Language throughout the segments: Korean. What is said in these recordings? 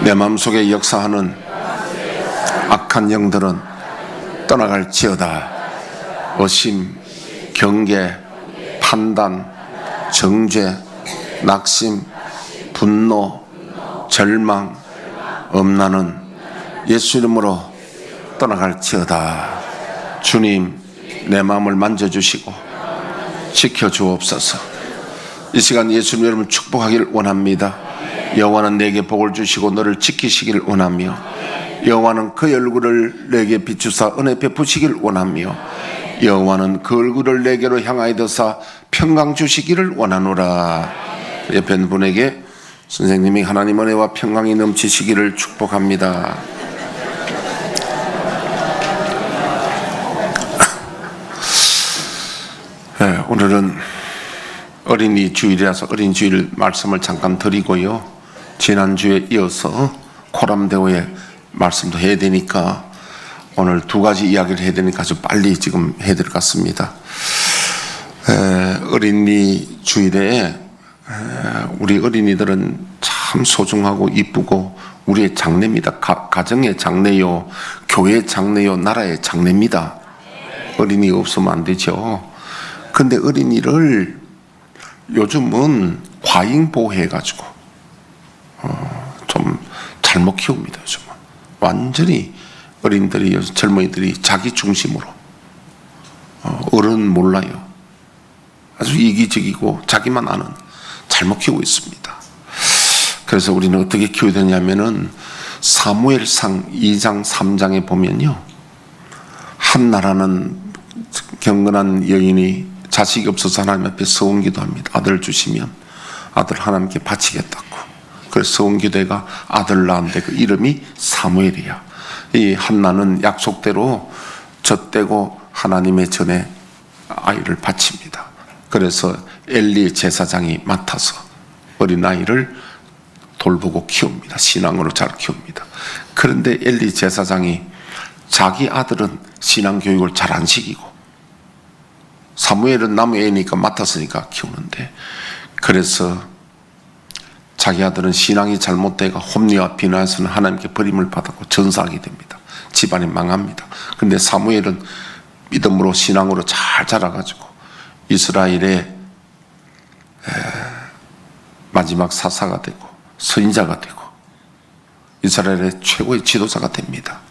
내 마음속에 역사하는 악한 영들은 떠나갈지어다. 의심, 경계, 판단, 정죄, 낙심, 분노, 절망, 엄란은 예수 이름으로 떠나갈지어다. 주님, 내 마음을 만져주시고 지켜주옵소서. 이 시간 예수님 여러분 축복하기를 원합니다. 여호와는 내게 복을 주시고 너를 지키시기를 원하며, 여호와는 그 얼굴을 내게 비추사 은혜 베푸시기를 원하며, 여호와는 그 얼굴을 내게로 향하여 드사 평강 주시기를 원하노라. 옆에 있는 분에게 선생님이 하나님 은혜와 평강이 넘치시기를 축복합니다. 네, 오늘은 어린이 주일이라서 어린이 주일 말씀을 잠깐 드리고요. 지난주에 이어서 코람대오의 말씀도 해야 되니까 오늘 두 가지 이야기를 해야 되니까 아주 빨리 지금 해야 될 것 같습니다. 어린이 주일에 우리 어린이들은 참 소중하고 이쁘고 우리의 장래입니다. 가정의 장래요, 교회의 장래요, 나라의 장래입니다. 어린이 없으면 안 되죠. 근데 어린이를 요즘은 과잉보호해가지고 좀 잘못 키웁니다. 요즘은 완전히 어린이들이, 젊은이들이 자기 중심으로 어른 몰라요. 아주 이기적이고 자기만 아는, 잘못 키우고 있습니다. 그래서 우리는 어떻게 키워야 되냐면은 사무엘상 2장 3장에 보면요, 한 나라는 경건한 여인이 자식이 없어서 하나님 앞에 서원기도합니다. 아들 주시면 아들 하나님께 바치겠다고. 그래서 서원기도가 아들 낳았는데 그 이름이 사무엘이야. 이 한나는 약속대로 젖대고 하나님의 전에 아이를 바칩니다. 그래서 엘리 제사장이 맡아서 어린아이를 돌보고 키웁니다. 신앙으로 잘 키웁니다. 그런데 엘리 제사장이 자기 아들은 신앙교육을 잘 안 시키고, 사무엘은 나무 애니까 맡았으니까 키우는데, 그래서 자기 아들은 신앙이 잘못되고 홈리와 비나에서는 하나님께 버림을 받았고 전사하게 됩니다. 집안이 망합니다. 그런데 사무엘은 믿음으로 신앙으로 잘 자라가지고 이스라엘의 마지막 사사가 되고 선지자가 되고 이스라엘의 최고의 지도자가 됩니다.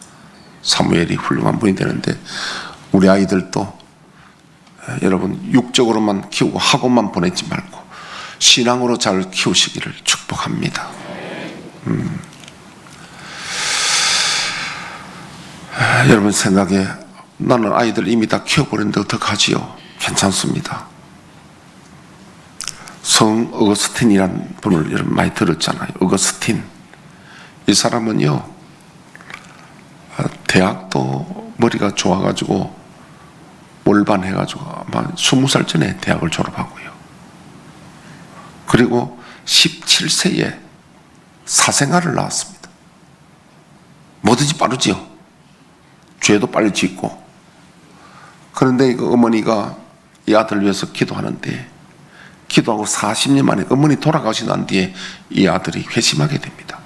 사무엘이 훌륭한 분이 되는데, 우리 아이들도 여러분 육적으로만 키우고 학원만 보내지 말고 신앙으로 잘 키우시기를 축복합니다. 여러분 생각에 나는 아이들 이미 다 키워버렸는데 어떡하지요? 괜찮습니다. 성 어거스틴이라는 분을 여러분 많이 들었잖아요. 어거스틴. 이 사람은요, 대학도 머리가 좋아가지고 몰반해가지고 아마 20살 전에 대학을 졸업하고요. 그리고 17세에 사생아를 낳았습니다. 뭐든지 빠르지요. 죄도 빨리 짓고. 그런데 그 어머니가 이 아들을 위해서 기도하는데, 기도하고 40년 만에 어머니 돌아가시고 난 뒤에 이 아들이 회심하게 됩니다.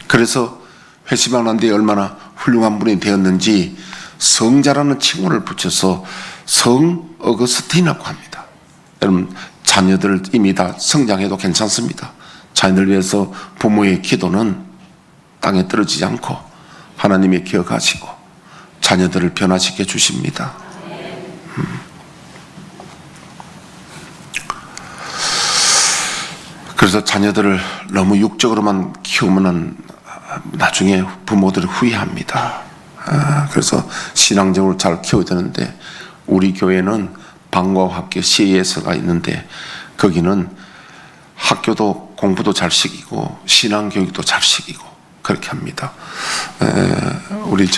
그래서 회심하고 난 뒤에 얼마나 훌륭한 분이 되었는지 성자라는 칭호를 붙여서 성 어거스틴이라고 합니다. 여러분 자녀들 이미 다 성장해도 괜찮습니다. 자녀들 위해서 부모의 기도는 땅에 떨어지지 않고 하나님이 기억하시고 자녀들을 변화시켜 주십니다. 그래서 자녀들을 너무 육적으로만 키우면 나중에 부모들이 후회합니다. 그래서 신앙적으로 잘 키워야 되는데, 우리 교회는 방과학교 CAS가 있는데 거기는 학교도 공부도 잘 시키고 신앙교육도 잘 시키고 그렇게 합니다. 우리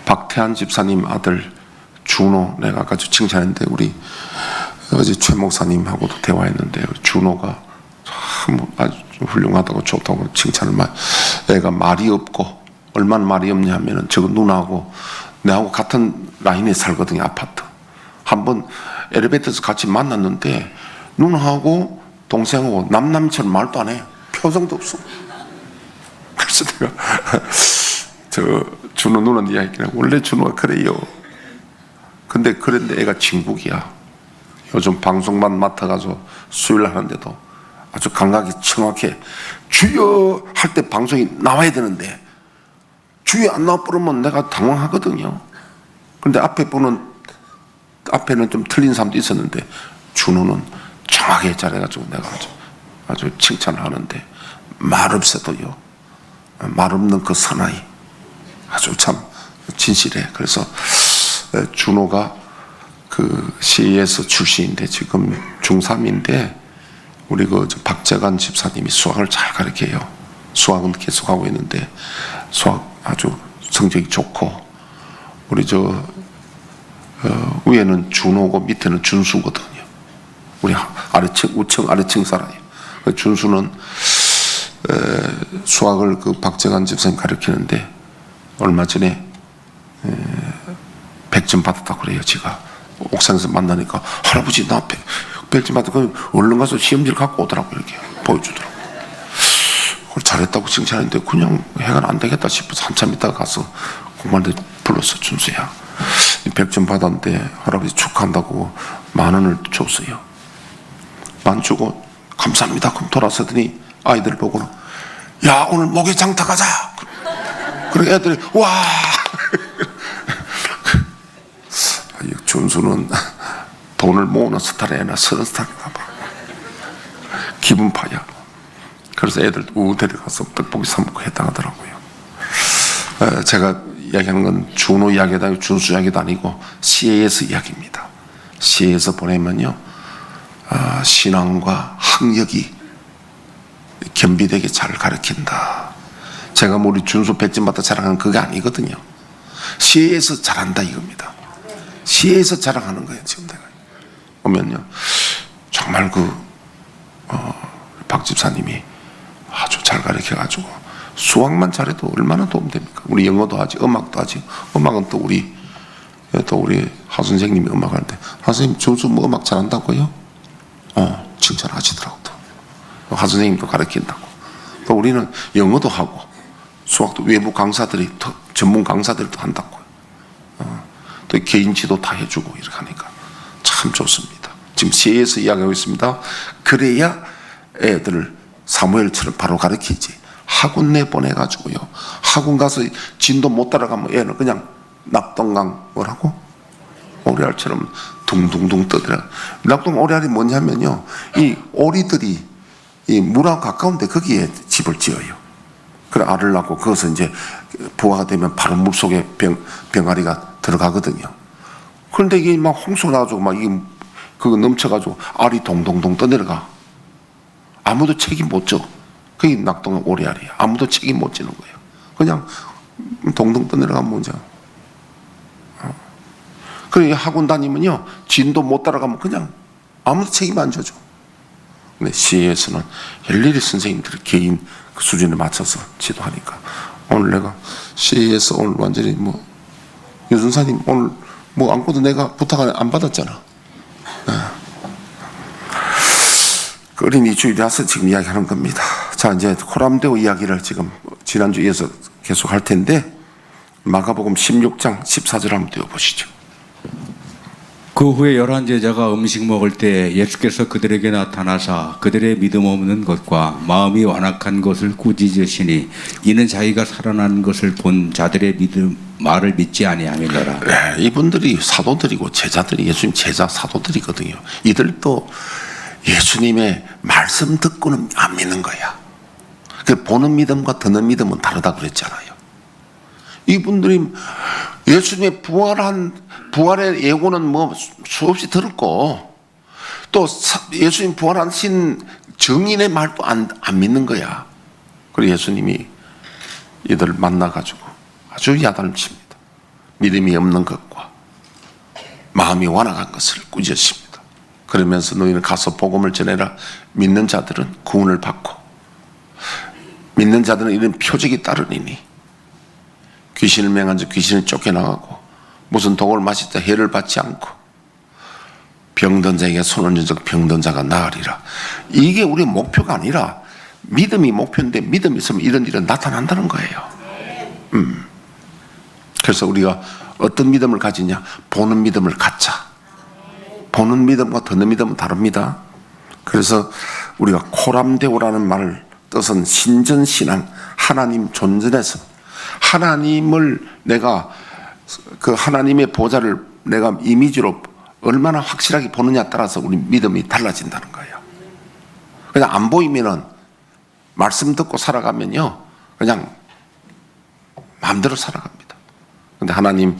박태한 집사님 아들 준호, 내가 아까 칭찬했는데 우리 어제 최 목사님하고도 대화했는데 준호가 참 아주 훌륭하다고 좋다고 칭찬을 많이. 애가 말이 없고, 얼마나 말이 없냐 하면은 저거 누나하고 내하고 같은 라인에 살거든요. 아파트. 한번 엘리베이터에서 같이 만났는데 누나하고 동생하고 남남처럼 말도 안 해. 표정도 없어. 그래서 내가 저 준호 누나한테 이야기하고, 원래 준호가 그래요. 근데 그런데 애가 진국이야. 요즘 방송만 맡아가지고 수요일 하는데도 아주 감각이 정확해. 주여 할 때 방송이 나와야 되는데 주여 안 나와 버리면 내가 당황하거든요. 근데 앞에는 좀 틀린 사람도 있었는데 준호는 정확하게 잘해가지고 내가 아주 칭찬을 하는데, 말 없어도요, 말 없는 그 사나이 아주 참 진실해. 그래서 준호가 그 CES 출신인데 지금 중3인데 우리 그 박재관 집사님이 수학을 잘 가르쳐요. 수학은 계속 하고 있는데 수학 아주 성적이 좋고, 우리 위에는 준호고 밑에는 준수거든요. 우리 우청 아래층 살아요. 준수는 수학을 그 박재관 집사님 가르치는데 얼마 전에 100점 받았다고 그래요. 제가 옥상에서 만나니까 할아버지 나 100점 받았고 얼른 가서 시험지를 갖고 오더라고. 이렇게 보여주더라고. 그걸 잘했다고 칭찬했는데 그냥 해가 안 되겠다 싶어서 한참 있다가 가서 공부하는데 불렀어. 준수야 100점 받았는데 할아버지 축하한다고 10,000원을 줬어요. 만 주고 감사합니다. 그럼 돌아서더니 아이들 보고는 야 오늘 목욕 장터 가자. 그래 애들이 와. 준수는 돈을 모으는 스타일이나 서른 스타일인가 봐. 기분파야. 그래서 애들 데려가서 떡볶이 사 먹고 했다 하더라고요. 제가 이야기하는 건 준호 이야기도 아니고 준수 이야기도 아니고 CAS 이야기입니다. CAS 보내면요, 신앙과 학력이 겸비되게 잘 가르친다. 제가 뭐 우리 준수 100점 받다 자랑하는 그게 아니거든요. CAS 잘한다 이겁니다. CAS 자랑하는 거예요. 지금 내가 보면요, 정말 박 집사님이 아주 잘 가르쳐가지고 수학만 잘해도 얼마나 도움됩니까? 우리 영어도 하지, 음악도 하지. 음악은 또 우리 하 선생님이 음악하는데, 하 선생님 준수 뭐 음악 잘한다고요? 칭찬하시더라고. 하 선생님도 가르친다고. 또 우리는 영어도 하고 수학도 외부 강사들이 전문 강사들도 한다고. 또 개인 지도 다 해주고 이렇게 하니까 참 좋습니다. 지금 CA에서 이야기하고 있습니다. 그래야 애들을 사무엘처럼 바로 가르치지. 학원 내보내가지고요, 학원 가서 진도 못 따라가면 애는 그냥 낙동강 뭐라고? 오리알처럼 둥둥둥 떠들어. 낙동 오리알이 뭐냐면요, 이 오리들이 이 물하고 가까운데 거기에 집을 지어요. 그래 알을 낳고 거기서 이제 부화가 되면 바로 물속에 병아리가 들어가거든요. 그런데 이게 막 홍수가 나가지고 막 이게 그거 넘쳐가지고 알이 동동동 떠내려가. 아무도 책임 못 져. 그게 낙동강 오리알이야. 아무도 책임 못 지는 거예요. 그냥 동동 떠내려가면 문제. 그래 학원 다니면요, 진도 못 따라가면 그냥 아무도 책임 안 져줘. 근데 CE에서는 일일이 선생님들이 개인 그 수준에 맞춰서 지도하니까, 오늘 내가 CE에서 오늘 완전히 뭐 유준사님 오늘 뭐 안고도 내가 부탁 안 받았잖아. 그 어린이 주일에 와서 지금 이야기하는 겁니다. 자, 이제 호람대오 이야기를 지금 지난주에 이어서 계속 할 텐데, 마가복음 16장 14절 한번 띄워보시죠. 그 후에 11 제자가 음식 먹을 때 예수께서 그들에게 나타나사 그들의 믿음 없는 것과 마음이 완악한 것을 꾸짖으시니, 이는 자기가 살아난 것을 본 자들의 말을 믿지 아니함이더라. 네, 이분들이 사도들이고 제자들이 예수님 제자 사도들이거든요. 이들도 예수님의 말씀 듣고는 안 믿는 거야. 그 보는 믿음과 듣는 믿음은 다르다 그랬잖아요. 이분들이 예수님의 부활의 예고는 뭐 수없이 들었고, 또 예수님 부활하신 증인의 말도 안 믿는 거야. 그리고 예수님이 이들을 만나가지고 아주 야단을 칩니다. 믿음이 없는 것과 마음이 완악한 것을 꾸짖습니다. 그러면서 너희는 가서 복음을 전해라. 믿는 자들은 구원을 받고, 믿는 자들은 이런 표적이 따르리니, 귀신을 맹한 자 귀신을 쫓겨나가고, 무슨 독을 마실 때 해를 받지 않고, 병든 자에게 손을 얹은 병든 자가 나으리라. 이게 우리의 목표가 아니라 믿음이 목표인데 믿음이 있으면 이런 일은 나타난다는 거예요. 그래서 우리가 어떤 믿음을 가지냐? 보는 믿음을 갖자. 보는 믿음과 듣는 믿음은 다릅니다. 그래서 우리가 코람데오라는 말 뜻은 신전신앙, 하나님 존전에서 하나님을 내가 그 하나님의 보좌를 내가 이미지로 얼마나 확실하게 보느냐에 따라서 우리 믿음이 달라진다는 거예요. 그냥 안 보이면은 말씀 듣고 살아가면요 그냥 마음대로 살아갑니다. 근데 하나님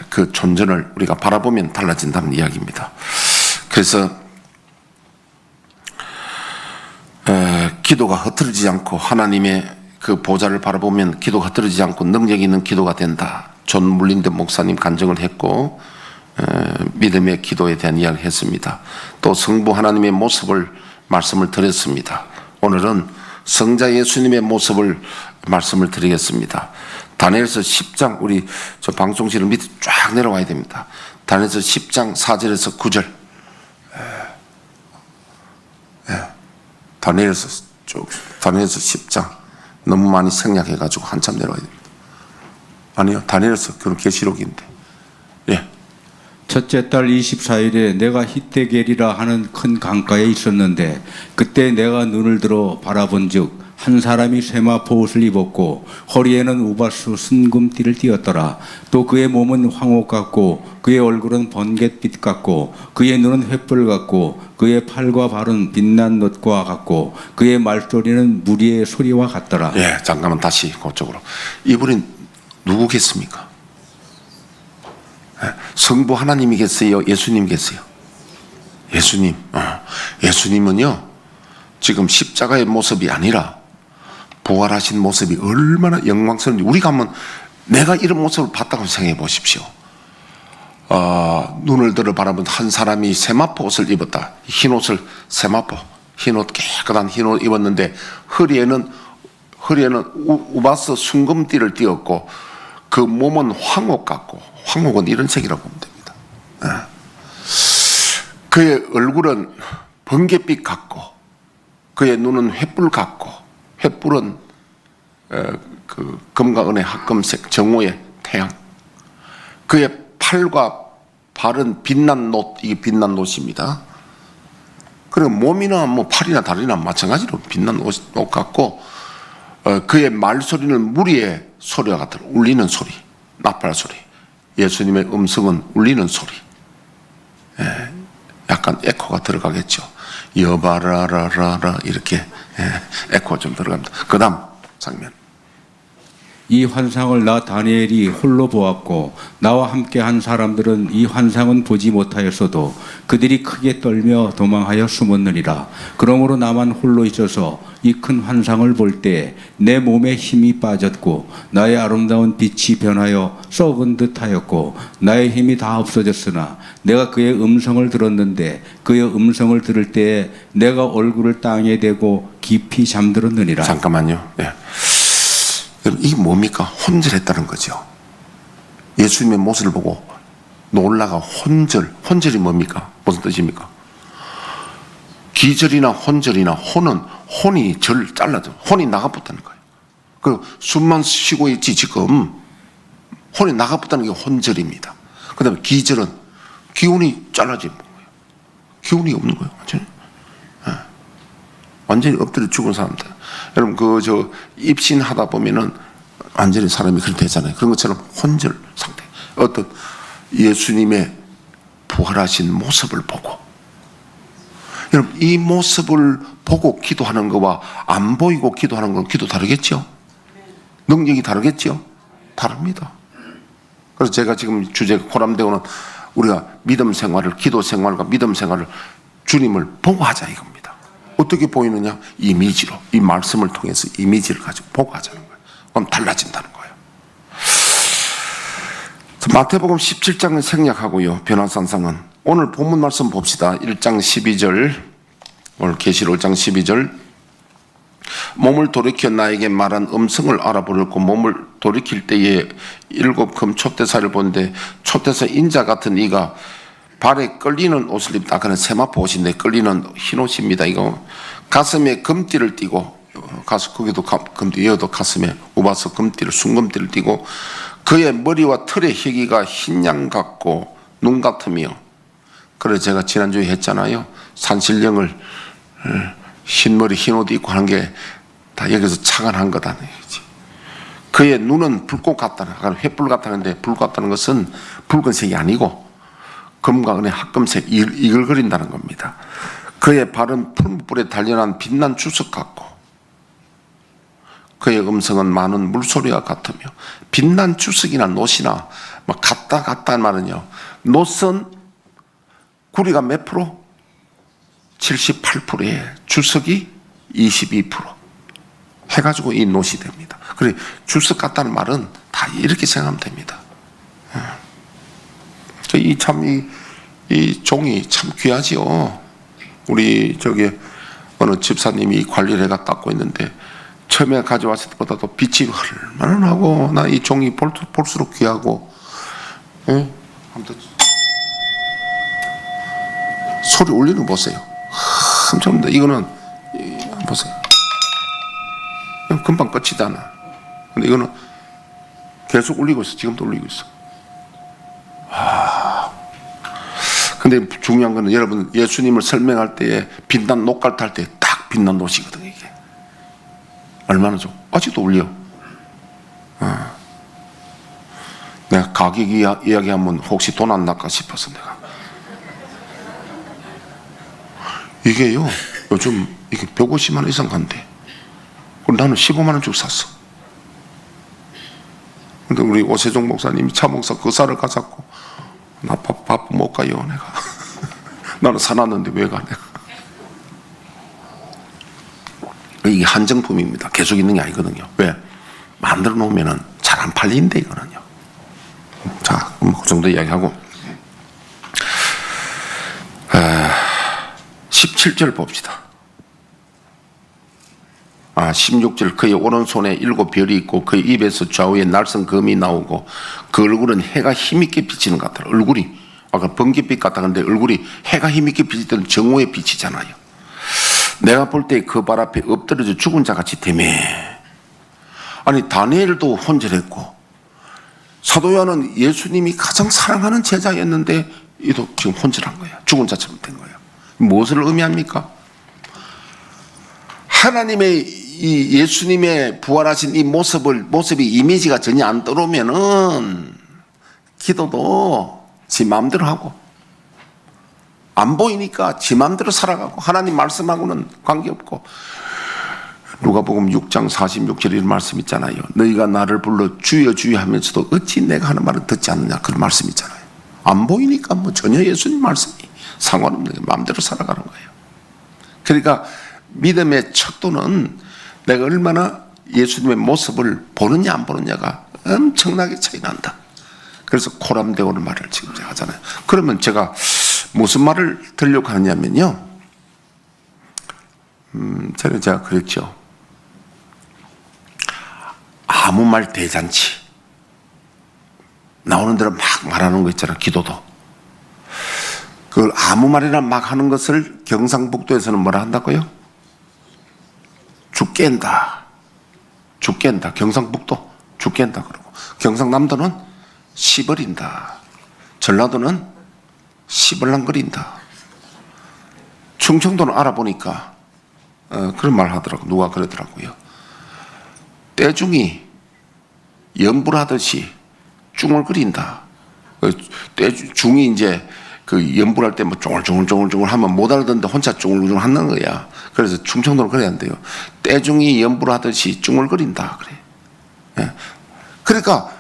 그 존전을 우리가 바라보면 달라진다는 이야기입니다. 그래서 기도가 흐트러지지 않고 하나님의 그 보좌를 바라보면 기도가 흐트러지지 않고 능력 있는 기도가 된다. 존 물린드 목사님 간증을 했고 믿음의 기도에 대한 이야기를 했습니다. 또 성부 하나님의 모습을 말씀을 드렸습니다. 오늘은 성자 예수님의 모습을 말씀을 드리겠습니다. 다니엘서 10장 우리 저 방송실을 밑에 쫙 내려와야 됩니다. 다니엘서 10장 4절에서 9절 다니엘서 10장 너무 많이 생략해가지고 한참 내려와야 됩니다. 아니요, 다니엘서 그런 계시록인데. 예. 첫째 달 24일에 내가 히데겔이라 하는 큰 강가에 있었는데 그때 내가 눈을 들어 바라본즉 한 사람이 세마포 옷을 입었고 허리에는 우바수 순금띠를 띠었더라. 또 그의 몸은 황옥 같고 그의 얼굴은 번갯빛 같고 그의 눈은 횃불 같고 그의 팔과 발은 빛난 놋과 같고 그의 말소리는 무리의 소리와 같더라. 예, 잠깐만 다시 그쪽으로. 이분이 누구겠습니까? 예, 성부 하나님이겠어요? 예수님이겠어요? 예수님. 예수님은요 지금 십자가의 모습이 아니라 부활하신 모습이 얼마나 영광스러운지 우리가 한번 내가 이런 모습을 봤다고 생각해 보십시오. 눈을 들어 바라본 한 사람이 세마포 옷을 입었다. 흰 옷을 세마포 흰옷 깨끗한 흰옷 입었는데 허리에는 우바스 순금띠를 띠었고 그 몸은 황옥 같고 황옥은 이런 색이라고 보면 됩니다. 그의 얼굴은 번갯빛 같고 그의 눈은 횃불 같고 횃불은 그 금과 은의 합금색 정오의 태양. 그의 팔과 발은 빛난 놋, 이게 빛난 놋입니다. 그리고 몸이나 뭐 팔이나 다리나 마찬가지로 빛난 놋 같고 그의 말소리는 무리의 소리와 같은 울리는 소리, 나팔 소리. 예수님의 음성은 울리는 소리. 약간 에코가 들어가겠죠. 여바라라라라 이렇게 에코 좀 들어갑니다. 그 다음 장면. 이 환상을 나 다니엘이 홀로 보았고 나와 함께 한 사람들은 이 환상은 보지 못하였어도 그들이 크게 떨며 도망하여 숨었느니라. 그러므로 나만 홀로 있어서 이 큰 환상을 볼 때 내 몸에 힘이 빠졌고 나의 아름다운 빛이 변하여 썩은 듯하였고 나의 힘이 다 없어졌으나 내가 그의 음성을 들었는데 그의 음성을 들을 때에 내가 얼굴을 땅에 대고 깊이 잠들었느니라. 잠깐만요. 예. 이게 뭡니까? 혼절했다는 거죠. 예수님의 모습을 보고 놀라가 혼절. 혼절이 뭡니까? 무슨 뜻입니까? 기절이나 혼절이나 혼이 절 잘라져. 혼이 나가붙다는 거예요. 그 숨만 쉬고 있지 지금 혼이 나가붙다는 게 혼절입니다. 그 다음에 기절은 기운이 잘라진 거예요. 기운이 없는 거예요. 완전히. 완전히 엎드려 죽은 사람들. 여러분 입신하다 보면은 완전히 사람이 그렇게 되잖아요. 그런 것처럼 혼절 상태. 어떤 예수님의 부활하신 모습을 보고 여러분 이 모습을 보고 기도하는 것과 안 보이고 기도하는 건 기도 다르겠죠? 능력이 다르겠죠? 다릅니다. 그래서 제가 지금 주제가 코람데오는 우리가 믿음 생활을 기도 생활과 믿음 생활을 주님을 보고 하자 이겁니다. 어떻게 보이느냐? 이미지로 이 말씀을 통해서 이미지를 가지고 보고 하자는 거예요. 그럼 달라진다는 거예요. 마태복음 17장을 생략하고요. 변화산상은 오늘 본문 말씀 봅시다. 1장 12절 오늘 계시록 1장 12절 몸을 돌이켜 나에게 말한 음성을 알아보려고 몸을 돌이킬 때에 7 금촛대사를 보는데 촛대사 인자 같은 이가 발에 끌리는 옷을 입다. 아까는 세마포 옷인데 끌리는 흰 옷입니다. 이거 가슴에 금띠를 띠고, 거기도 금띠, 여도 가슴에 우바서 금띠를, 순금띠를 띠고, 그의 머리와 털의 희기가 흰 양 같고 눈 같으며, 그래 제가 지난주에 했잖아요. 산신령을 흰머리 흰옷 입고 하는 게 다 여기서 착안한 거다. 그의 눈은 불꽃 같다는, 횃불 같다는데 불 같다는 것은 붉은색이 아니고 금과 은의 합금색 이글거린다는 겁니다. 그의 발은 풀무불에 단련한 빛난 주석 같고, 그의 음성은 많은 물소리와 같으며, 빛난 주석이나 놋이나 뭐 같다는 말은요, 놋은 구리가 몇 프로? 78%에 주석이 22% 해가지고 이 놋이 됩니다. 그래 주석 같다는 말은 다 이렇게 생각하면 됩니다. 이 종이 참 귀하지요. 우리 어느 집사님이 관리를 해가 닦고 있는데, 처음에 가져왔을 때보다도 빛이 얼마나 나고, 나 이 종이 볼수록 귀하고. 아무튼 소리 울리는 거 보세요. 엄청납니다. 이거는 보세요. 금방 끝이잖아. 근데 이거는 계속 울리고 있어. 지금도 울리고 있어. 근데 중요한 거는 여러분, 예수님을 설명할 때에 빛난 녹갈 탈 때 딱 빛난 놋이거든요. 이게 얼마나 좋아. 아직도 울려. 내가 가격 이야기하면 혹시 돈 안 날까 싶어서 내가. 이게요, 요즘 이게 150만 원 이상 간대. 나는 15만 원 주고 샀어. 근데 우리 오세종 목사님이 차 목사 그 쌀을 가져고, 나 밥 못 가요 내가. 나는 사놨는데 왜 가 내가. 이게 한정품입니다. 계속 있는 게 아니거든요. 왜? 만들어 놓으면은 잘 안 팔린대 이거는요. 자, 그 정도 이야기하고 17절 봅시다. 16절, 그의 오른손에 7별이 있고 그의 입에서 좌우에 날선 검이 나오고 그 얼굴은 해가 힘있게 비치는 것 같아요. 얼굴이 아까 번갯빛 같다 근데 얼굴이 해가 힘있게 비칠 때는 정오의 빛이잖아요. 내가 볼 때 그 발 앞에 엎드려져 죽은 자같이 되매. 아니 다니엘도 혼절했고 사도 요한은 예수님이 가장 사랑하는 제자였는데 이도 지금 혼절한 거야. 죽은 자처럼 된 거예요. 무엇을 의미합니까? 하나님의 이 예수님의 부활하신 이 모습이 이미지가 전혀 안 들어오면은 기도도 지 마음대로 하고, 안 보이니까 지 마음대로 살아가고, 하나님 말씀하고는 관계없고. 누가복음 6장 46절에 이런 말씀 있잖아요. 너희가 나를 불러 주여 주여 하면서도 어찌 내가 하는 말을 듣지 않느냐, 그런 말씀 있잖아요. 안 보이니까 뭐 전혀 예수님 말씀이 상관없는 게 마음대로 살아가는 거예요. 그러니까 믿음의 척도는 내가 얼마나 예수님의 모습을 보느냐 안 보느냐가 엄청나게 차이 난다. 그래서 코람데오는 말을 지금 제가 하잖아요. 그러면 제가 무슨 말을 들려고 하냐면요, 제가 그랬죠. 아무 말 대잔치 나오는 대로 막 말하는 거 있잖아. 기도도 그걸 아무 말이나 막 하는 것을 경상북도에서는 뭐라 한다고요? 죽겠다. 경상북도 죽겠다 그러고, 경상남도는 시버린다, 전라도는 시벌랑거린다, 충청도는 알아보니까 그런 말 하더라고. 누가 그러더라고요. 떼중이 연불하듯이 쭝얼거린다. 중이 이제 그 연불할 때 뭐 쫑글쫑글 하면 못 알아듣는데 혼자 쫑글쫑글 하는 거야. 그래서 충청도는 그래야 한대요. 떼중이 연불하듯이 쭝얼거린다 그래. 예. 그러니까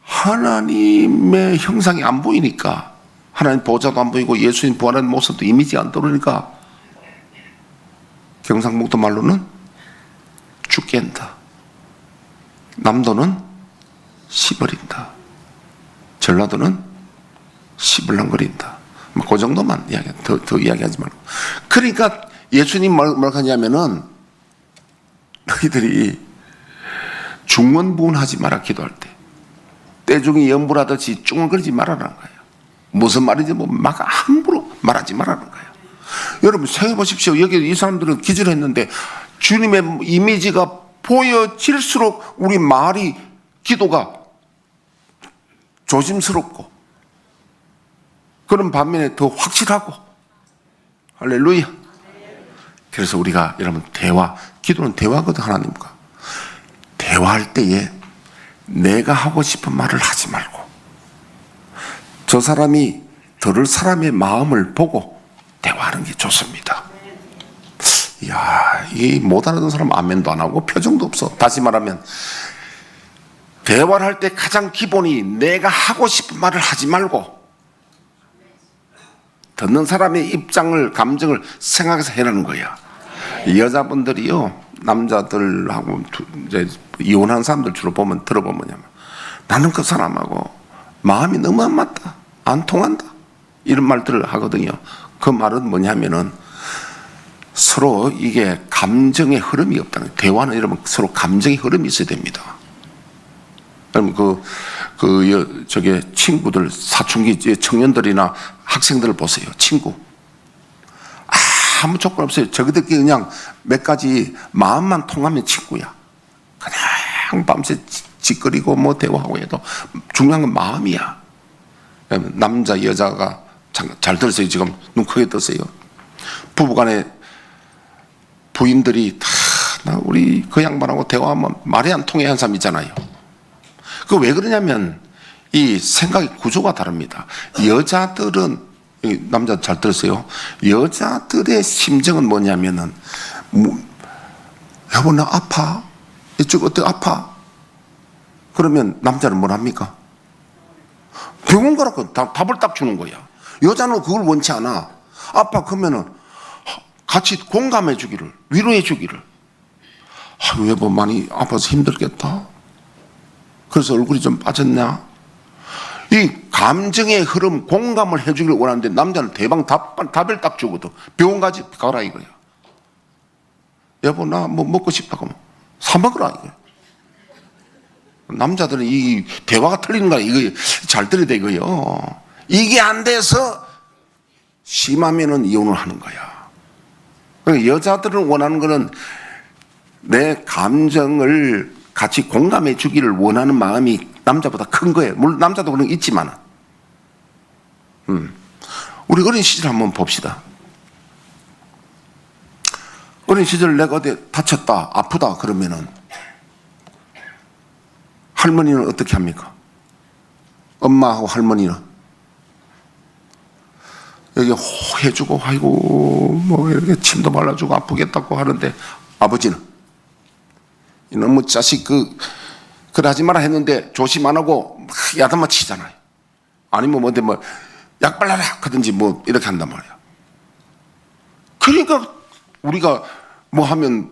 하나님의 형상이 안 보이니까, 하나님 보좌도 안 보이고 예수님 부활하는 모습도 이미지가 안 떠오르니까 경상북도 말로는 죽겠다, 남도는 시버린다, 전라도는 시벌랑거린다. 뭐 그 정도만 이야기, 더 이야기하지 말고. 그러니까 예수님 뭘 하냐면은 너희들이 중언부언하지 마라. 기도할 때 떼중이 연불하듯이 쭝얼거리지 말라는 거예요. 무슨 말인지 뭐 막 함부로 말하지 말라는 거예요. 여러분 생각해 보십시오. 여기 이 사람들은 기절했는데 주님의 이미지가 보여질수록 우리 말이 기도가 조심스럽고 그런 반면에 더 확실하고 할렐루야. 그래서 우리가 여러분 기도는 대화거든. 하나님과 대화할 때에 내가 하고 싶은 말을 하지 말고 저 사람이 들을 사람의 마음을 보고 대화하는 게 좋습니다. 이야, 이 못 알아듣는 사람 아멘도 안 하고 표정도 없어. 다시 말하면 대화를 할 때 가장 기본이 내가 하고 싶은 말을 하지 말고 듣는 사람의 입장을 감정을 생각해서 해라는 거야. 여자분들이요 남자들하고 이제 이혼한 사람들 주로 들어보면 나는 그 사람하고 마음이 너무 안 맞다, 안 통한다, 이런 말들을 하거든요. 그 말은 뭐냐면은 서로 이게 감정의 흐름이 없다는 거예요. 대화는 여러분 서로 감정의 흐름이 있어야 됩니다. 여러분 저기 친구들, 사춘기 청년들이나 학생들을 보세요. 친구 아무 조건 없어요. 저기들끼리 그냥 몇 가지 마음만 통하면 친구야. 그냥 밤새 짓거리고 뭐 대화하고 해도 중요한 건 마음이야. 남자 여자가 잘 들으세요. 지금 눈 크게 뜨세요. 부부간에 부인들이 다 우리 그 양반하고 대화하면 말이 안 통해 한 사람 있잖아요. 그 왜 그러냐면 이 생각의 구조가 다릅니다. 여자들은, 남자 잘 들으세요. 여자들의 심정은 뭐냐면은 여보 나 아파, 이쪽 어때, 아파? 그러면 남자는 뭘 합니까? 병원 가라고 답을 딱 주는 거야. 여자는 그걸 원치 않아. 아파 그러면은 같이 공감해 주기를, 위로해 주기를. 여보 많이 아파서 힘들겠다, 그래서 얼굴이 좀 빠졌냐? 이 감정의 흐름, 공감을 해주기를 원하는데 남자는 대방 답을 딱 주거든. 병원 가라 이거야. 여보 나 뭐 먹고 싶다 그러면 사 먹으라 이거야. 남자들은 이 대화가 틀리는 거야. 이거 잘 들어야 돼 이거요. 이게 안 돼서 심하면은 이혼을 하는 거야. 그러니까 여자들은 원하는 거는 내 감정을 같이 공감해 주기를 원하는 마음이 남자보다 큰 거예요. 물론 남자도 그런 게 있지만 우리 어린 시절 한번 봅시다. 어린 시절 내가 어디 다쳤다, 아프다 그러면은 할머니는 어떻게 합니까? 엄마하고 할머니는 여기 호해주고 아이고 뭐 이렇게 침도 발라주고 아프겠다고 하는데 아버지는 너무 자식 그러지 마라 했는데 조심 안 하고 막 야단만 치잖아요. 아니면 어디 뭐 약 발라라 하든지 뭐 이렇게 한단 말이야. 그러니까 우리가 뭐 하면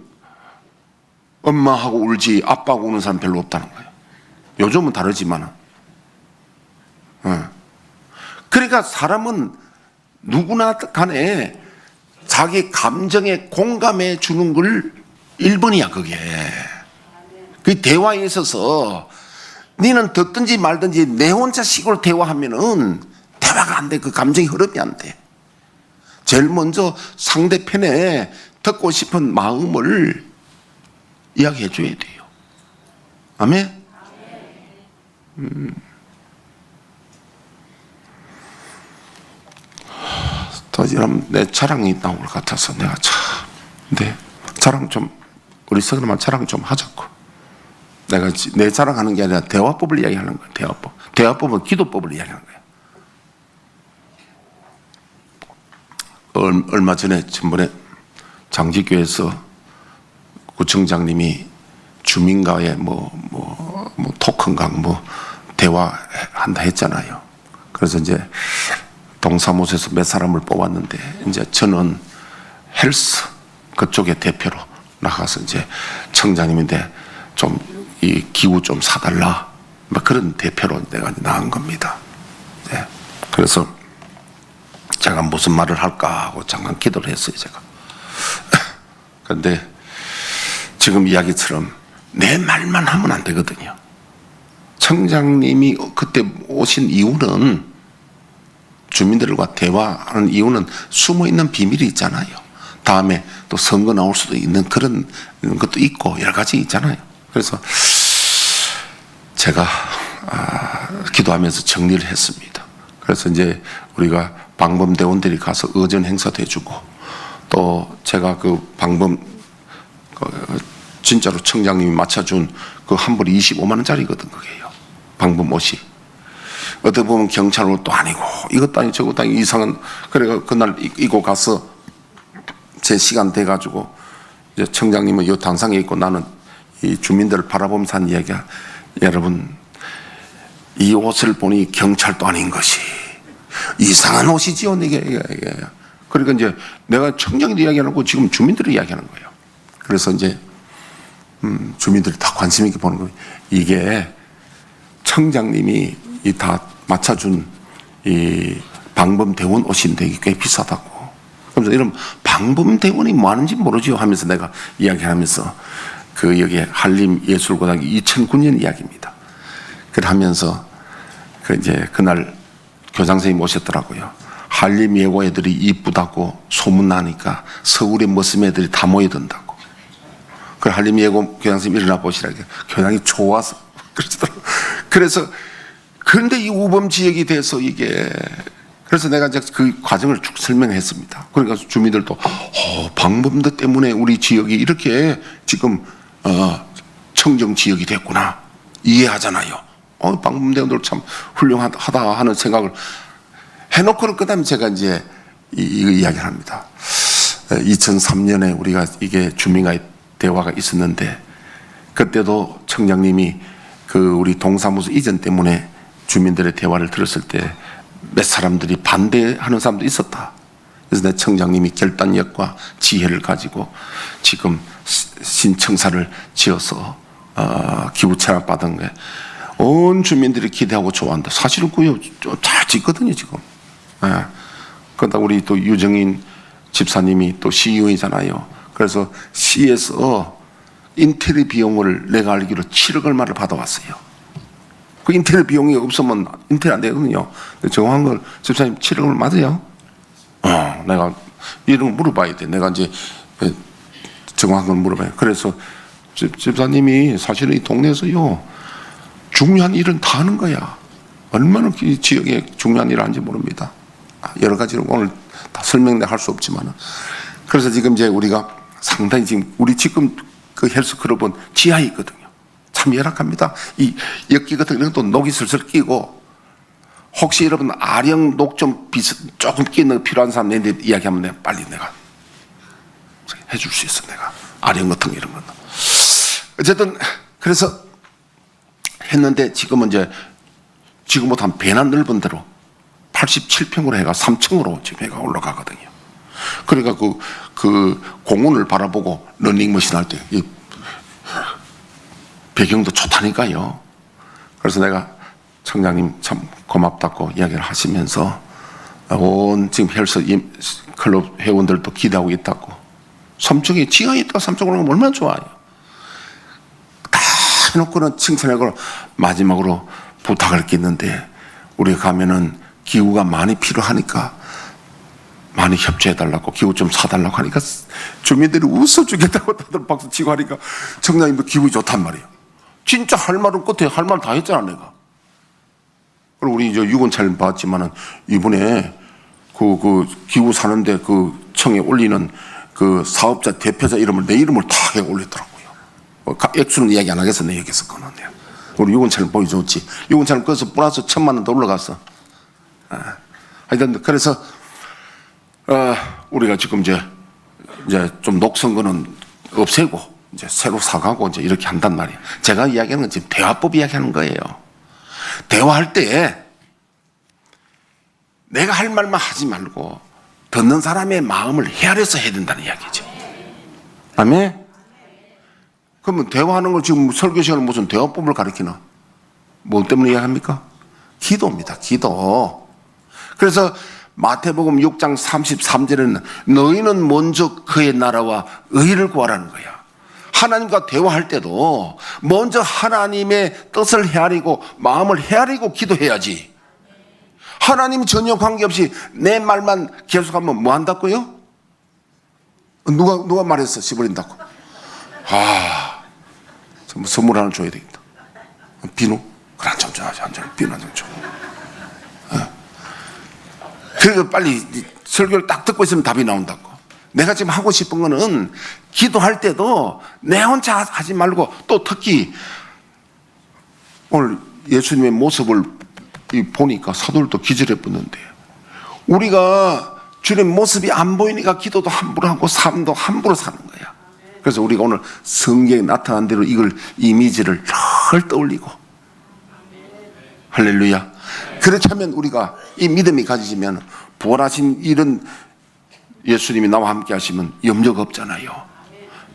엄마하고 울지 아빠하고 우는 사람 별로 없다는 거예요. 요즘은 다르지만. 그러니까 사람은 누구나 간에 자기 감정에 공감해 주는 걸 1번이야 그게. 그 대화에 있어서 니는 듣든지 말든지 내 혼자 식으로 대화하면은 대화가 안 돼. 그 감정의 흐름이 안 돼. 제일 먼저 상대편의 듣고 싶은 마음을 이야기해 줘야 돼요. 아멘? 더 이러면 내 자랑이 나올 것 같아서 내가 자랑 좀, 우리 서그만 자랑 좀 하자고. 내가 내 자랑하는 게 아니라 대화법을 이야기하는 거야. 대화법은 기도법을 이야기하는 거야. 얼마 전에 전번에 장지교에서 구청장님이 주민과의 토큰강 대화한다 했잖아요. 그래서 이제 동사무소에서 몇 사람을 뽑았는데 이제 저는 헬스 그쪽의 대표로 나가서 이제 청장님인데 좀 이 기구 좀 사달라, 막 그런 대표로 내가 나간 겁니다. 네. 그래서 제가 무슨 말을 할까 하고 잠깐 기도를 했어요, 제가. 그런데 지금 이야기처럼 내 말만 하면 안 되거든요. 청장님이 그때 오신 이유는 주민들과 대화하는 이유는 숨어있는 비밀이 있잖아요. 다음에 또 선거 나올 수도 있는 그런 것도 있고 여러 가지 있잖아요. 그래서 제가 기도하면서 정리를 했습니다. 그래서 이제 우리가 방범대원들이 가서 의전 행사도 해주고, 또 제가 그 방범 진짜로 청장님이 맞춰준 그 한 벌이 25만 원짜리거든. 그게요, 방범 옷이. 어떻게 보면 경찰 옷도 아니고 이것도 아니고 저것도 아니고 이상한. 그래가 그날 입고 가서 제 시간 돼가지고 이제 청장님은 이 당상에 있고 나는 이 주민들을 바라보면서 한 이야기야. 여러분, 이 옷을 보니 경찰도 아닌 것이 이상한 옷이지요. 이게. 그러니까 이제 내가 청장들 이야기하는 거 지금 주민들이 이야기하는 거예요. 그래서 이제 주민들이 다 관심 있게 보는 거예요. 이게 청장님이 이 다 맞춰준 이 방범대원 옷인데 이게 꽤 비싸다고. 그래서 이런 방범대원이 뭐 하는지 모르지요 하면서 내가 이야기하면서 그 여기 한림예술고등학교 2009년 이야기입니다. 그래 하면서 그 이제 그날 교장 선생님 오셨더라고요. 한림예고 애들이 이쁘다고 소문나니까 서울에 멋진 애들이 다 모여든다고. 그 한림예고 교장 선생님 일어나 보시라고. 교장이 좋아서 그러시더라고요. 그래서 그런데 이 우범 지역이 돼서 이게, 그래서 내가 이제 그 과정을 쭉 설명했습니다. 그러니까 주민들도 방범대 때문에 우리 지역이 이렇게 지금 청정 지역이 됐구나 이해하잖아요. 방범대원들 참 훌륭하다 하는 생각을 해놓고는 그다음에 제가 이제 이거 이야기를 합니다. 2003년에 우리가 이게 주민과의 대화가 있었는데, 그때도 청장님이 그 우리 동사무소 이전 때문에 주민들의 대화를 들었을 때 몇 사람들이 반대하는 사람도 있었다. 그래서 내 청장님이 결단력과 지혜를 가지고 지금 신청사를 지어서 기부 체납 받은 게 온 주민들이 기대하고 좋아한다. 사실은 그요 잘 짓거든요 지금. 그러다 우리 또 유정인 집사님이 또 CEO이잖아요. 그래서 시에서 인테리어 비용을 내가 알기로 7억 얼마를 받아왔어요. 그 인테리어 비용이 없으면 인테리어 안 되거든요. 정확한 걸 집사님 7억을 맞아요? 내가 이런 걸 물어봐야 돼. 내가 이제 정확한 걸 물어봐요. 그래서 집사님이 사실은 이 동네에서요 중요한 일은 다 하는 거야. 얼마나 이 지역에 중요한 일을 하는지 모릅니다. 여러 가지로 오늘 다 설명할 수 없지만, 그래서 지금 이제 우리가 상당히 지금 우리 지금 그 헬스클럽은 지하에 있거든요. 참 열악합니다. 이 엽기 같은 이런 것도 녹이 슬슬 끼고, 혹시 여러분 아령 녹 좀 조금 끼는 필요한 사람 내한테 이야기하면 내가 빨리 내가 해줄 수 있어. 내가 아령 같은 이런 건. 어쨌든 그래서 했는데 지금은 이제 지금보다 한 배나 넓은 대로 87평으로 해가 3층으로 지금 해가 올라가거든요. 그러니까 그 공원을 바라보고 러닝머신 할 때 이 배경도 좋다니까요. 그래서 내가 청장님 참 고맙다고 이야기를 하시면서 온 지금 헬스 클럽 회원들도 기대하고 있다고. 3층에 지하에 있다가 3층으로 가면 얼마나 좋아요. 다 해놓고는 칭찬하고 마지막으로 부탁할 게 있는데, 우리가 가면은 기구가 많이 필요하니까 많이 협조해달라고, 기구 좀 사달라고 하니까 주민들이 웃어주겠다고 다들 박수 치고 하니까 청장님도 기분이 좋단 말이에요. 진짜 할 말은 끝에 할 말 다 했잖아 내가. 그리고 우리 이제 유건차를 봤지만은 이번에 그 기구 사는데 그 청에 올리는 그 사업자 대표자 이름을 내 이름을 다 해 올렸더라고요. 액수는 이야기 안 하겠어. 내 여기서 꺼놓네요. 우리 유건차를 보여줬지. 유건차를 거기서 플러스 1,000만 원 더 올라갔어. 하여튼 그래서 우리가 지금 이제 좀 녹슨 거는 없애고 이제 새로 사가고 이제 이렇게 한단 말이에요. 제가 이야기하는 건 지금 대화법 이야기하는 거예요. 대화할 때 내가 할 말만 하지 말고 듣는 사람의 마음을 헤아려서 해야 된다는 이야기죠. 아멘? 그러면 대화하는 걸 지금 설교 시간에 무슨 대화법을 가르치나? 뭐 때문에 이야기합니까? 기도입니다. 기도. 그래서 마태복음 6장 33절에는 너희는 먼저 그의 나라와 의를 구하라는 거야. 하나님과 대화할 때도 먼저 하나님의 뜻을 헤아리고 마음을 헤아리고 기도해야지. 하나님 전혀 관계없이 내 말만 계속하면 뭐 한다고요? 누가 말했어? 씹어린다고. 선물 하나 줘야 되겠다. 비누? 그래, 한 점 줘야지. 한 점. 비누 한 점 줘. 그래서 빨리 설교를 딱 듣고 있으면 답이 나온다고. 내가 지금 하고 싶은 거는 기도할 때도 내 혼자 하지 말고, 또 특히 오늘 예수님의 모습을 보니까 사도들도 기절해 붙는데, 우리가 주님 모습이 안 보이니까 기도도 함부로 하고 삶도 함부로 사는 거야. 그래서 우리가 오늘 성경에 나타난 대로 이걸 이미지를 늘 떠올리고, 할렐루야. 그렇게 하면 우리가 이 믿음이 가지시면 부활하신 이런 예수님이 나와 함께 하시면 염려가 없잖아요.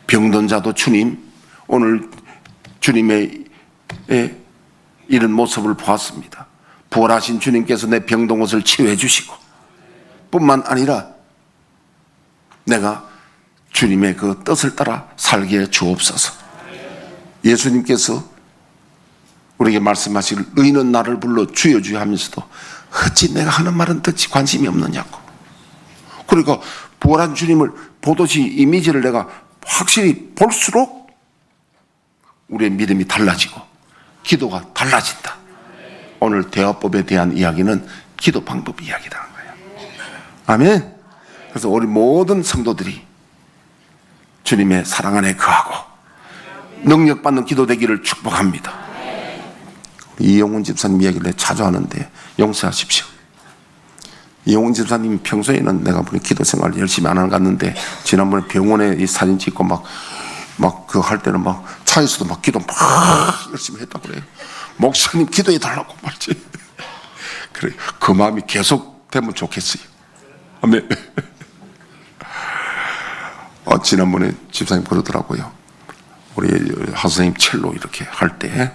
병든 자도 주님, 오늘 주님의 이런 모습을 보았습니다. 부활하신 주님께서 내 병든 것을 치유해 주시고, 뿐만 아니라 내가 주님의 그 뜻을 따라 살게 주옵소서. 예수님께서 우리에게 말씀하시길 의인은 나를 불러 주여 주여 하면서도 어찌 내가 하는 말은 듣지 관심이 없느냐고. 그러니까 부활한 주님을 보듯이 이미지를 내가 확실히 볼수록 우리의 믿음이 달라지고 기도가 달라진다. 오늘 대화법에 대한 이야기는 기도 방법 이야기다. 아멘. 그래서 우리 모든 성도들이 주님의 사랑 안에 거하고 능력받는 기도 되기를 축복합니다. 이용훈 집사님 이야기를 자주 하는데 용서하십시오. 이용훈 집사님 평소에는 내가 보니 기도 생활을 열심히 안 하는 것 같는데, 지난번에 병원에 이 사진 찍고 막 그 할 때는 막 차에서도 막 기도 막 열심히 했다고 그래요. 목사님 기도해 달라고 말지. 그래, 그 마음이 계속 되면 좋겠어요. 아멘. 지난번에 집사님 그러더라고요. 우리 하선생님 첼로 이렇게 할 때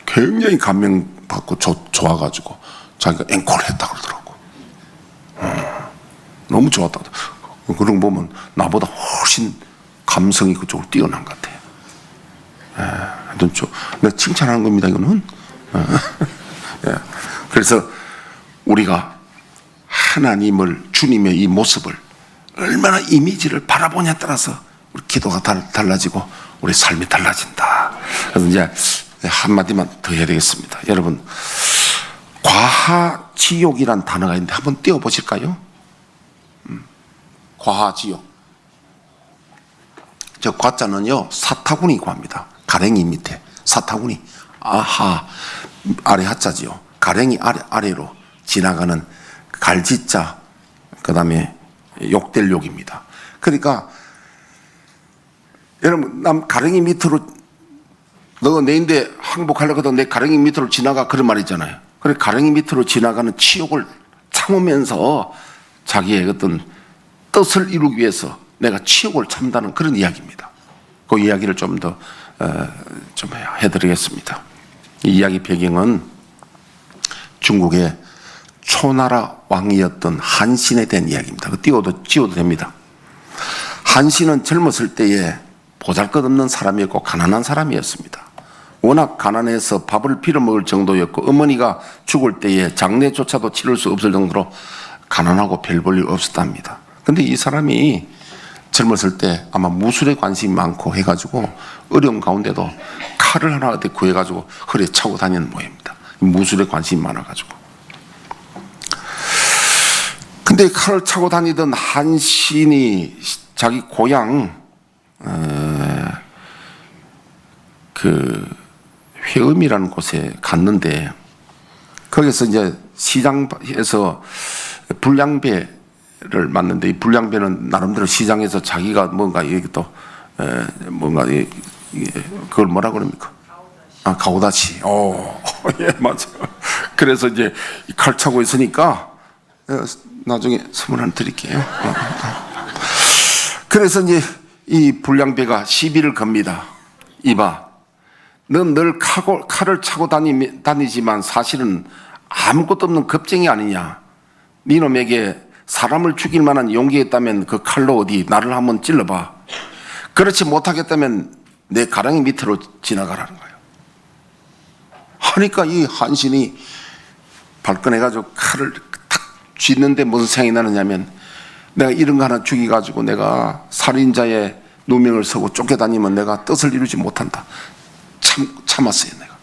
굉장히 감명받고 좋아가지고 자기가 앵콜 했다고 그러더라고. 너무 좋았다. 그런 거 보면 나보다 훨씬 감성이 그쪽으로 뛰어난 것 같아. 하여튼 내가 칭찬하는 겁니다, 이거는. 그래서 우리가 하나님을, 주님의 이 모습을 얼마나 이미지를 바라보냐에 따라서 우리 기도가 달라지고 우리 삶이 달라진다. 그래서 이제 한마디만 더 해야 되겠습니다. 여러분, 과하지옥이란 단어가 있는데 한번 띄워보실까요? 과하지옥. 저 과자는요, 사타구니 과입니다. 가랭이 밑에 사타구니. 아하, 아래 하자지요. 가랭이 아래로 지나가는 갈지자, 그 다음에 욕될 욕입니다. 그러니까 여러분, 남 가랭이 밑으로 너 내인데 항복하려거든 내 가랭이 밑으로 지나가, 그런 말 있잖아요. 그래, 가랭이 밑으로 지나가는 치욕을 참으면서 자기의 어떤 뜻을 이루기 위해서 내가 치욕을 참다는 그런 이야기입니다. 그 이야기를 좀 더 좀 해드리겠습니다. 이 이야기 배경은 중국의 초나라 왕이었던 한신에 대한 이야기입니다. 그 지워도 됩니다. 한신은 젊었을 때에 보잘것없는 사람이었고 가난한 사람이었습니다. 워낙 가난해서 밥을 빌어먹을 정도였고, 어머니가 죽을 때에 장례조차도 치를 수 없을 정도로 가난하고 별 볼 일 없었답니다. 근데 이 사람이 젊었을 때 아마 무술에 관심이 많고 해가지고 어려운 가운데도 칼을 하나 어디 구해가지고 허리에 차고 다니는 모양입니다. 무술에 관심이 많아가지고. 근데 칼을 차고 다니던 한신이 자기 고향 그 회음이라는 곳에 갔는데, 거기서 이제 시장에서 불량배를 만났는데, 이 불량배는 나름대로 시장에서 자기가 뭔가 이게 또 뭔가 그걸 뭐라 그럽니까? 가오다시. 예, 맞아. 그래서 이제 칼 차고 있으니까 나중에 선물 하나 드릴게요. 그래서 이제 이 불량배가 시비를 겁니다. 이봐, 넌 늘 칼을 차고 다니지만 사실은 아무것도 없는 겁쟁이 아니냐. 니놈에게 사람을 죽일 만한 용기가 있다면 그 칼로 어디 나를 한번 찔러봐. 그렇지 못하겠다면 내 가랑이 밑으로 지나가라는 거예요. 하니까 이 한신이 발끈해가지고 칼을 탁 쥐는데 무슨 생각이 나느냐면, 내가 이런 거 하나 죽여가지고 내가 살인자의 누명을 쓰고 쫓겨다니면 내가 뜻을 이루지 못한다. 참았어요, 내가.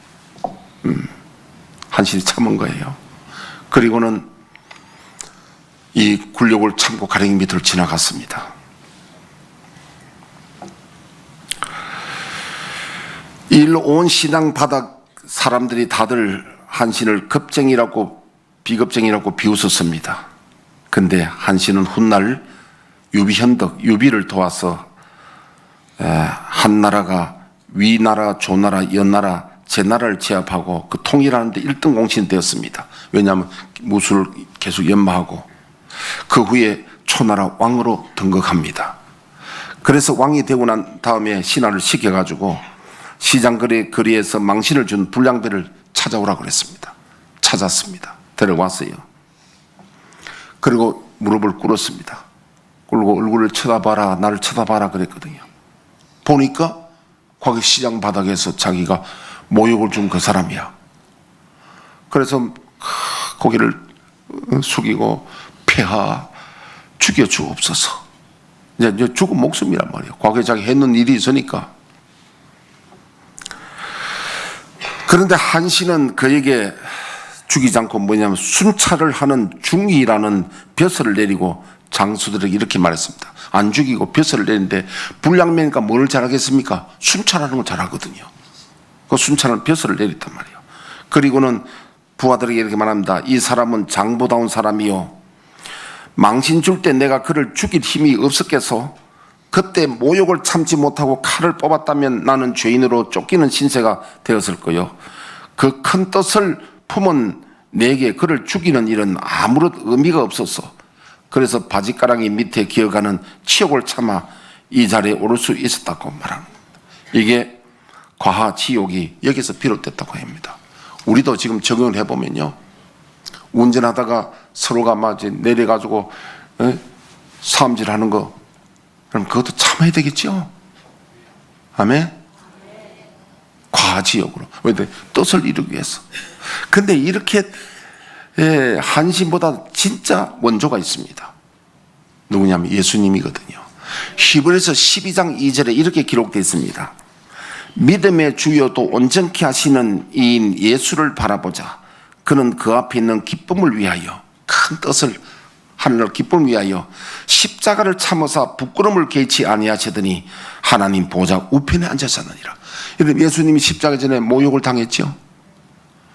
한신이 참은 거예요. 그리고는 이 굴욕을 참고 가랭이 밑을 지나갔습니다. 이 일로 온 신앙 바닥 사람들이 다들 한신을 겁쟁이라고 비겁쟁이라고 비웃었습니다. 근데 한신은 훗날 유비현덕, 유비를 도와서 한나라가 위나라, 조나라, 연나라, 제나라를 제압하고 그 통일하는 데 1등 공신이 되었습니다. 왜냐하면 무술을 계속 연마하고 그 후에 초나라 왕으로 등극합니다. 그래서 왕이 되고 난 다음에 신하를 시켜가지고 시장거리에서 망신을 준 불량배를 찾아오라고 그랬습니다. 찾았습니다. 데려왔어요. 그리고 무릎을 꿇었습니다. 꿇고 얼굴을 쳐다봐라, 나를 쳐다봐라 그랬거든요. 보니까 거기 시장 바닥에서 자기가 모욕을 준 그 사람이야. 그래서 고개를 숙이고 폐하 죽여 주옵소서. 이제 죽은 목숨이란 말이에요. 과거에 자기 했는 일이 있으니까. 그런데 한신은 그에게 죽이지 않고 뭐냐면 순찰을 하는 중이라는 벼슬을 내리고 장수들에게 이렇게 말했습니다. 안 죽이고 벼슬을 내리는데 불량배니까 뭘 잘하겠습니까? 순찰하는 걸 잘하거든요. 그 순찰은 벼슬을 내렸단 말이에요. 그리고는 부하들에게 이렇게 말합니다. 이 사람은 장보다운 사람이요. 망신 줄 때 내가 그를 죽일 힘이 없었겠소. 그때 모욕을 참지 못하고 칼을 뽑았다면 나는 죄인으로 쫓기는 신세가 되었을 거요. 그 큰 뜻을 품은 내게 그를 죽이는 일은 아무런 의미가 없었어. 그래서 바지가랑이 밑에 기어가는 치욕을 참아 이 자리에 오를 수 있었다고 말합니다. 이게 과하지욕이 여기서 비롯됐다고 합니다. 우리도 지금 적용을 해보면요, 운전하다가 서로가 막 내려가지고 싸움질하는 거, 그럼 그것도 참아야 되겠죠. 아멘. 과지욕으로. 왜? 뜻을 이루기 위해서. 근데 이렇게 한신보다 진짜 원조가 있습니다. 누구냐면 예수님이거든요. 히브리서 12장 2절에 이렇게 기록되어 있습니다. 믿음의 주여도 온전케 하시는 이인 예수를 바라보자. 그는 그 앞에 있는 기쁨을 위하여, 큰 뜻을 하늘날 기쁨을 위하여 십자가를 참으사 부끄러움을 개치 아니하시더니 하나님 보좌 우편에 앉으셨느니라. 예수님이 십자가 전에 모욕을 당했죠.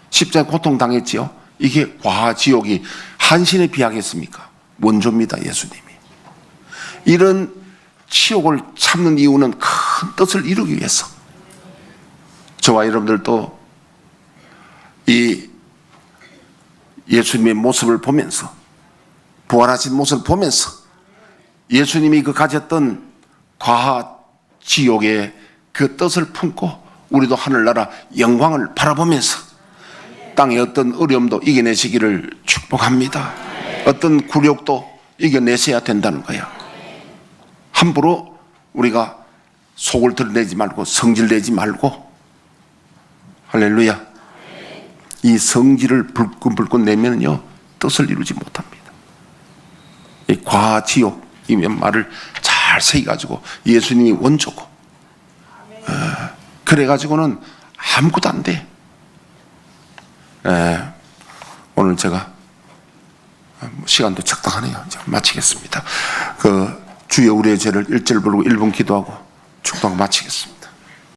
십자가 고통 당했죠. 이게 과지욕이 한신에 비하겠습니까? 원조입니다, 예수님이. 이런 치욕을 참는 이유는 큰 뜻을 이루기 위해서. 저와 여러분들도 이 예수님의 모습을 보면서, 부활하신 모습을 보면서 예수님이 그 가졌던 과지욕의 그 뜻을 품고 우리도 하늘나라 영광을 바라보면서 땅의 어떤 어려움도 이겨내시기를 축복합니다. 어떤 굴욕도 이겨내셔야 된다는 거야. 함부로 우리가 속을 드러내지 말고 성질내지 말고, 할렐루야. 이 성질을 불끈불끈 내면요 뜻을 이루지 못합니다. 이 과지욕이면 말을 잘 새겨가지고 예수님이 원조고, 그래가지고는 아무것도 안 돼. 오늘 제가 시간도 적당하네요. 이제 마치겠습니다. 그 주여 우리의 죄를 1절 부르고 1분 기도하고 축도하고 마치겠습니다.